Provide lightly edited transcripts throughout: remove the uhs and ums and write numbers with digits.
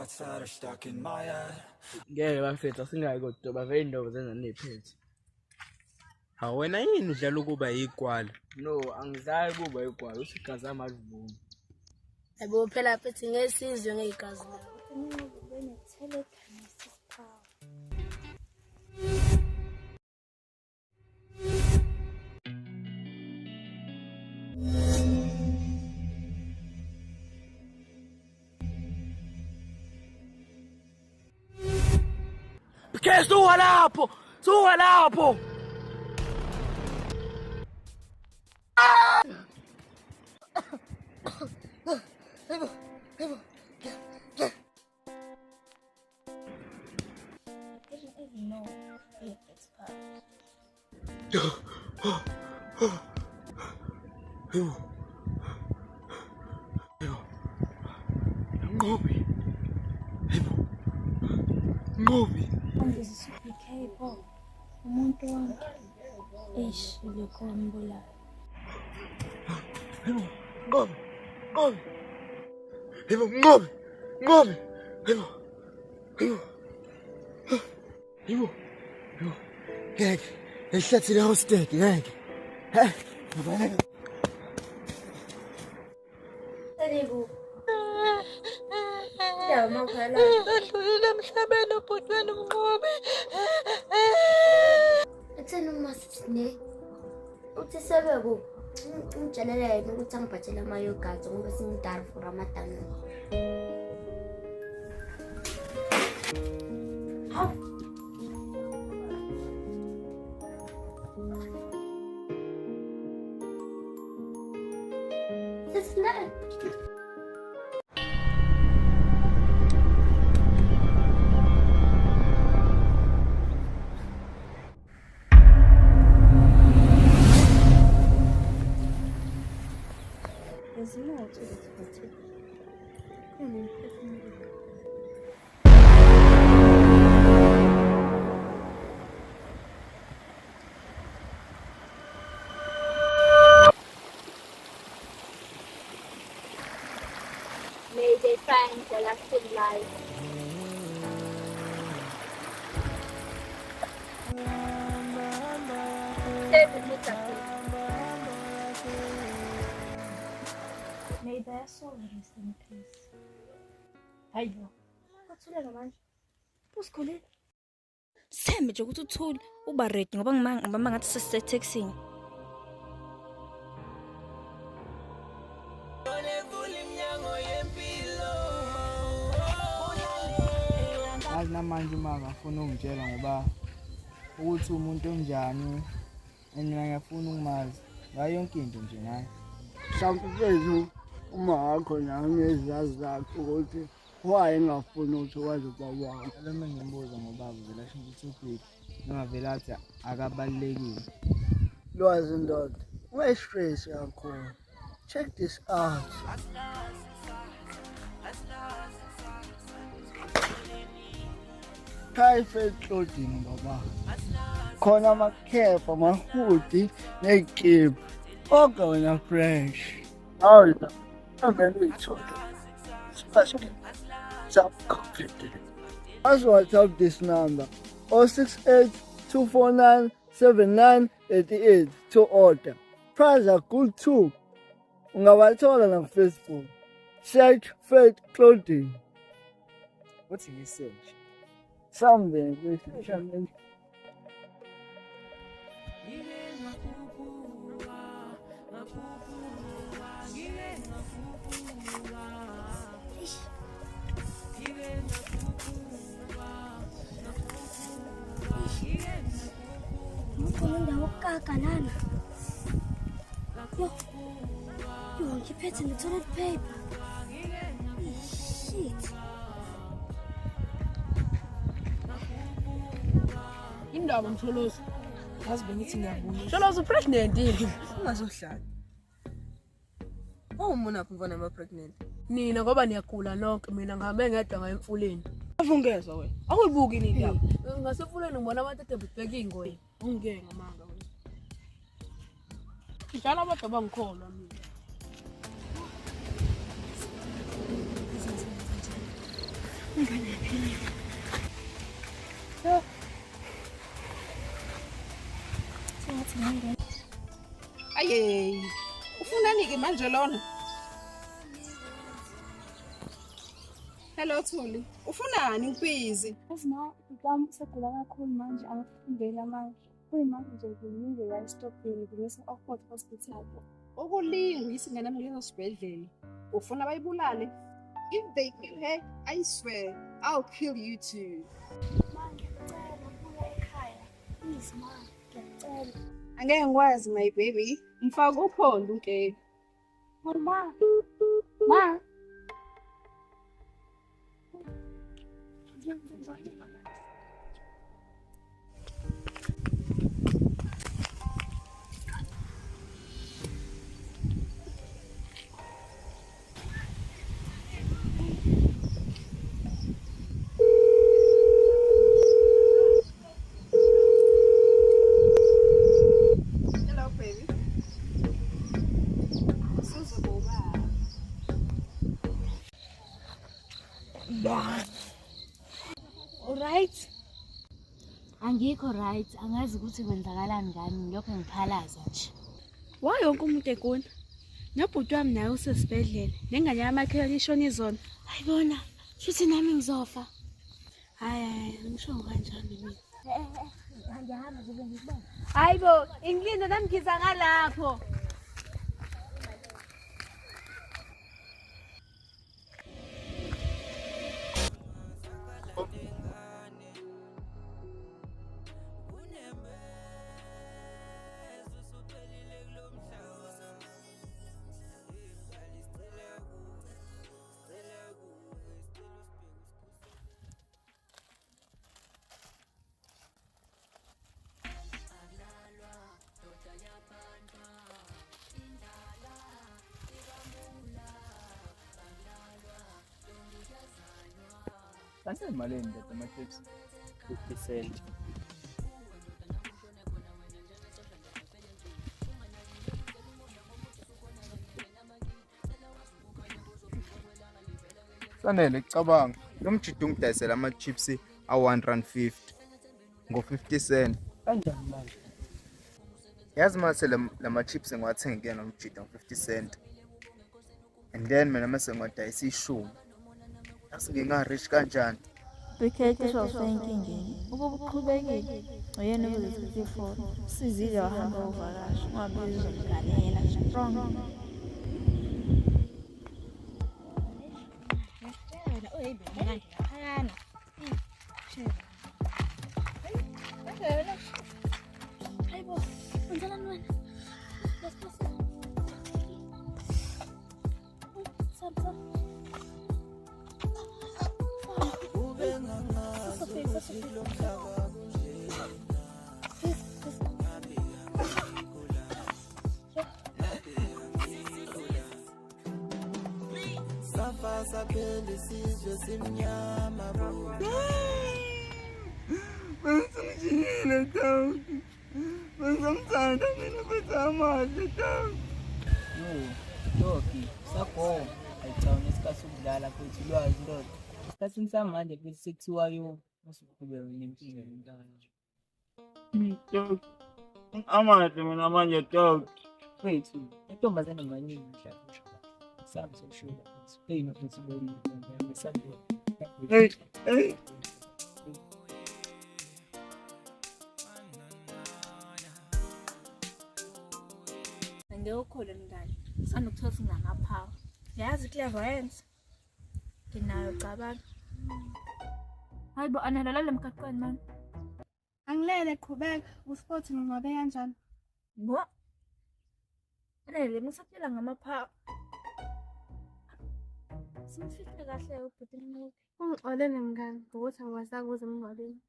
thoughts that are stuck in my head. Ngeke bafethu singayikodo bavele indaba zenza nephethe. Ha wena yini udlala ukuba igwala? No, angizali kuba igwala usigazi amalivumi. Yabo phela phethi ngesizwe ngegazi lawo. Que suba lapho! Suba lapho! Ngobi. Ngobi. Ngizisuplicate umuntu wami eshile kombula. Ngobi. Ngobi. Ngobi. Ngobi. Ngeke. Ehlathi la hosted ngeke. Tanibu. Ya makhala. Adlulile emhlabeni ubhutweni Mnqobi. Ethena umasisine. Uthi sebeko umtshelela yena ukuthi angibhathele ama yogurt ngoba simdala for Ramadan. It's not. There's more to this photo. May they find the lasting life. May their soul rest in peace. Hayibo. Wathuleka manje. Usikhulile. Sembe nje ukuthi uthule uba ready ngoba ngathi sesisetaxini. Namanje mama afuna ungitshela ngoba ukuthi umuntu onjani mina ngiyafuna ukumazi ngayo yonke into nje ngayo. Mhlawumbe phezu uma wakho nami ezazi zakho ukuthi why engafuni ukuthi wazi ubaba wakho. Lama ngimbuza ngobaba vele asho ukuthi uphili noma vele athi akabalekile. Lwazi ndoda ungayistress kakhulu. Check this out. Private clothing baba. Khona amakhefu, amahoodie nezikipa. Oga wena fresh. Hawu la. Avele uyithola. Special. Self-confident. That's WhatsApp this number. 068-249-7988 to order. Prices are good too. Ungawathola on Facebook. Search Faith Clothing. What's in this search? Something. Kalana. Yo, ngiphethe the toilet paper. Shit. Indaba Mtholozi. Yazi bengithi ngiyabuya. Mtholozi pregnant yini? Ungazohlala. Umuna mfana ama pregnant. Nina ngoba niyagula nonke mina ngihambe ngedwa ngaemfuleni. Avungeza wena. Akuyibuki ini indaba. Ngasefuleni ngibona abantu ebebheka ingoyi. Ungeke ngamanga wena. Ngidala abantu abangikholwa mina. Aye, ufunani-ke manje lona? Hello Thuli, ufunani ngibhizi? Azima ngicela ukusagula kakhulu manje angifundela manje. Kuyimanje nje ngiyize la estopini ngimisa Oxford Hospital. Okulinga uyisingane nami kuleso sibhedlela. Ufuna bayibulale? If they kill her, I swear, I'll kill you too. Manje ngicela ukuya ekhaya. Please manje, ngiyacela. Angeke ngikwazi my baby. Mfaka uphondo unkeke. Mama. Ma. Hello baby. Suzukuba. Alright. Angikho right, angazi ukuthi kwenzakalani ngani, ngilokho ngiphalaza nje. Why yonke umuntu egona? Nobhuti wami naye usesibhedlela. Nengane yamakhelwane ishona izona. Ayibona, shuthi nami ngizofa. Hayi, ngisho kanjani mina. Ngiyahamba nje ngibona. Hayibo, ingilindo nami ngiza ngalapho. Kanjani malini ndoda ama-chips? 50 cent. Sanele cabanga lo mjidi ungidayisela ama-chips a-R1.50 ngo-50 cent. Kanjani manje? Yazi mase lama-chips ngiwathenga kuyena umjidi ngo-50 cent. And then mina mase ngiwadayisa 10. Asinginga-rich kanjani? Bekhethiswa usenkingeni. Ukuba uqhubekile, uyena okulesitifo. Usizile wahamba uvakasha. Ungabe uzomgalela nje. Wrong. Benzimjinile Tawuti. Benzimthanda mina bethu amahle Tawuti. Yoki, sakho. Ayicawuna isikhathi sokudlala kwethu ulwazi ndoda. Esikhathini samanje futhi sekuthiwa yo usuqhubeka nempilo ngentanga nje. Tawuti. Amahle mina manje Tawuti. Wethu, intombazane maningi mhlawumbe. Sabe sokushuka. Hey, mfethu bonini. Ngisabona. Hey. Ngiyokhola mngani. Sanokuthola singamaphawu. Yazi clairvoyance. Nginayo cabanga. Hayibo analala emgaqweni manje. Angilele qhubeka, usport ngingabe kanjani? Ngo. Alele ngisatshela ngamaphawu. Simfihle kahle ubhuti mncane. Ungixolele mngani ukuthi angiwasaka kuze ngingcwabeni.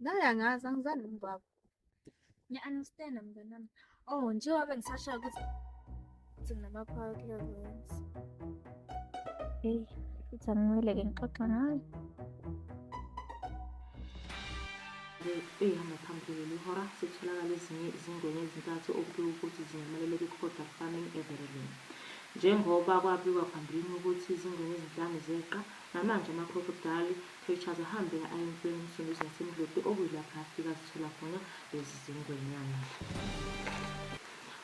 Naye angazi angizani nombaba. Ngiya-understand mngani wami. Oh, njengoba ngisashaya ukuthi nginamaphawu clairvoyance. Hey, futhi angimele-ke ngixoxa ngayo. Ehamba phambili ihora sekutholakala ezinye izingoma ezintathu okubika ukuthi zingamelele kwi-Coda Farming Evergreen. njengoba kwabikwa phambilini ukuthi izingoma ezinhlanu zeqa namanje ama-crocodile features ahambela aya emfuleni Msunduzi naseMdloti okuyilapho afika zithola khona lezi zingwenyana.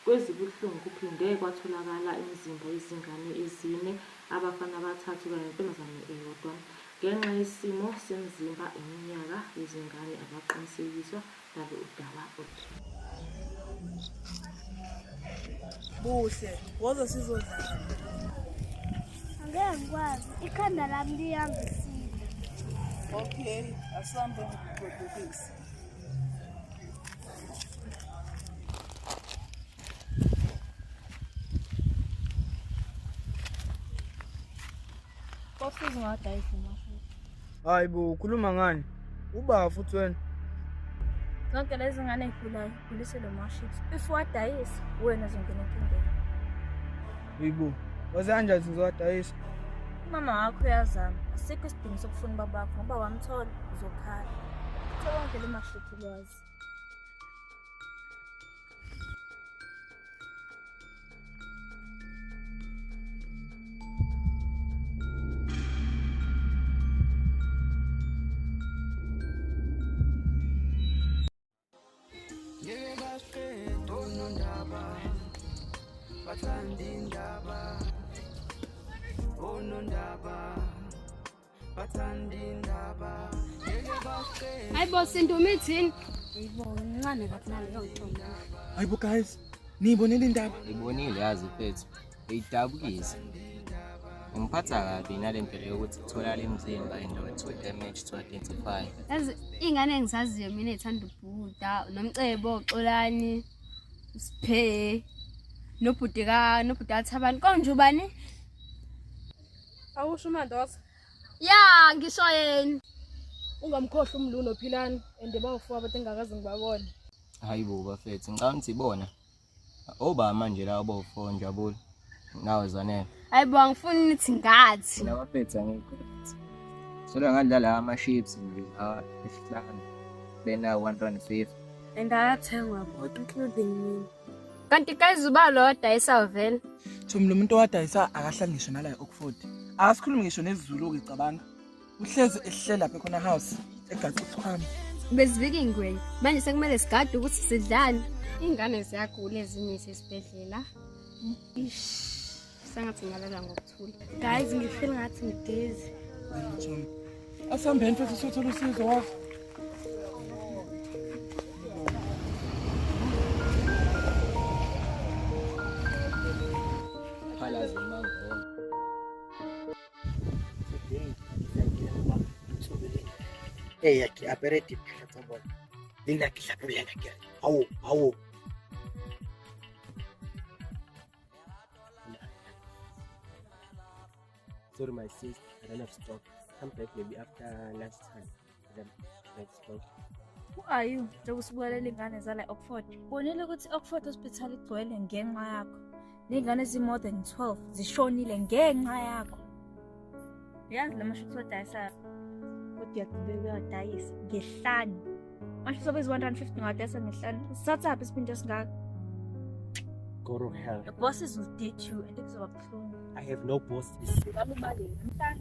Kwezibuhlungu kuphinde kwatholakala imizimba yezingane ezine, abafana abathathu kanye nentombazane eyodwa. Ngenxa yesimo semzimba iminyaka yezingane abaqinisekiswa lalo udaba Buhle, woza sizodlala. Angeke ngikwazi, ikhanda lami liyangisile. Okay, asambe ngikugodukise. Kofuthi ngadayisa mashini. Hayi bo, ukhuluma ngani? Uba futhi wena. Zonke lezi ngane ey'gulayo gulisele mashini. If wadayisa wena zongena enkingeni. Yibo, wazenja sizowadayisa. Mama wakho uyazama, asikho isidingo sokufuna babakho ngoba wamthola uzokhala. Uthola wonke le mashini lwazi. Hayi boss Ntomithini. Yebo, incane kathi naleyo ntombi. Hayibo guys, niyibonile indaba? Ngibonile yazi mfethu, eyidabukisa. Ngiphatha kabi nalento yokuthi kuthola imizimba indoda with damage to identify. Yazi ingane engisaziyo mina ethanda ubhuda, nomcebo oxolani, Siphe, nobhuda Thabani. Konje ubani? Awusho uMandoza? Ya, ngisho yena. Ungamkhohlwa umlulu nophilani ende bawofuwa abantu engakaze ngibabone. Hayibo bafethu, ngicabanga ukuthi ibona. Oba manje la abofo Njabule. Nawe Zanele. Hayibo angifuni nithi ngathi. Mina bafethu angikho. Sola ngadlala ama-chips nje esihlanu. Bena 150. And ayathengwa bonke including mina. Kanti guys uba lo wadayisa vele. Thomi lo muntu owadayisa akahlali ngisho nala e-Oxford. Akasikhulumi ngisho nesiZulu ukicabanga. Uhlezi ehlela lapha khona house egaxa usikhwama. Bezivika ingwe. Manje sekumele sigade ukuthi sidlane. Ingane ziyagula ezinye esibhedlela. Sengathi ngalala ngokuthula. Guys, ngifeel ngathi ngidizzy. Thomi. Asambeni futhi sothola usizo wazi. Phalazi mango. Aqui, aperitif, tá bom. Vem aqui, já vem aqui. Au. Sorry my sis, I don't have stock. Come back maybe after lunchtime. Then next stock. Who are you? Njengokusibukelela ingane zala e-Oxford. Bonile ukuthi i-Oxford Hospital igcwele ngenxa yakho. Ney'ngane ezi-more than 12 zishonile ngenxa yakho. Yazi la mashuthu wadayisa kodwa uyaqhubeka uyadayisa ngehlanu. Mashuthu sobe iz-150 ngadayisa ngehlanu. Sisathaphhi isiphinto esingaka? Go to hell. The bosses will ditch you and kuzoba buhlungu. I have no bosses. Balubalele mntana.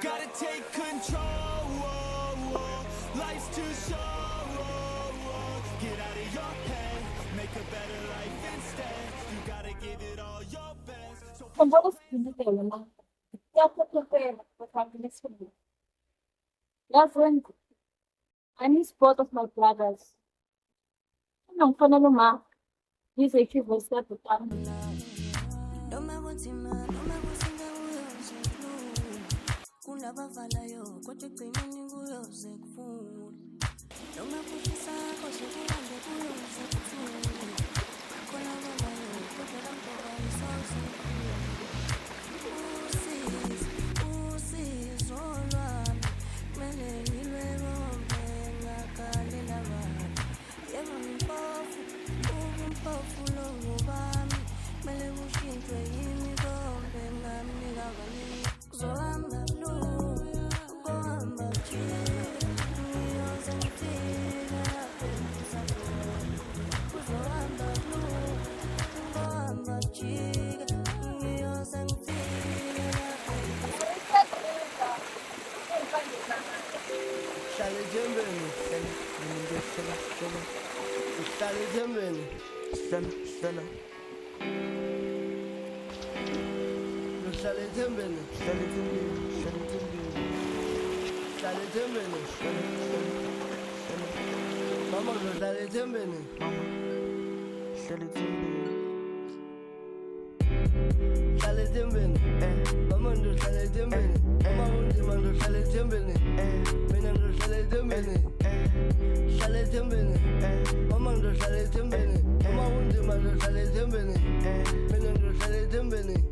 gotta take control. Life's too short. Get out of your head, make a better life instead. You gotta give it all your best. So Kung bago sinitela lang, dapat prepare for happiness for me. Last one, I miss both of my brothers. Anong panaluma, this achieve was that the time. Kunabavalayo kodwa egcineni kuyoze kuvule noma kushisakho sekulande kuyoze kuthule khona abalayo kodwa lamgoba isoze usizo lwami kumele ngilwe bombe ngakalela bani yebo ngimpofu ubumpofu lobo bami kumele kushintshwe yimi bombe ngamnika kaningi kuzohamba Mama, hlala ethembeni. Hlala ethembeni. Mama, hlala ethembeni. Uma kunzima hlala ethembeni. Mina hlala ethembeni. Hlala ethembeni. Mama, hlala ethembeni. Uma kunzima hlala ethembeni. Mina hlala ethembeni.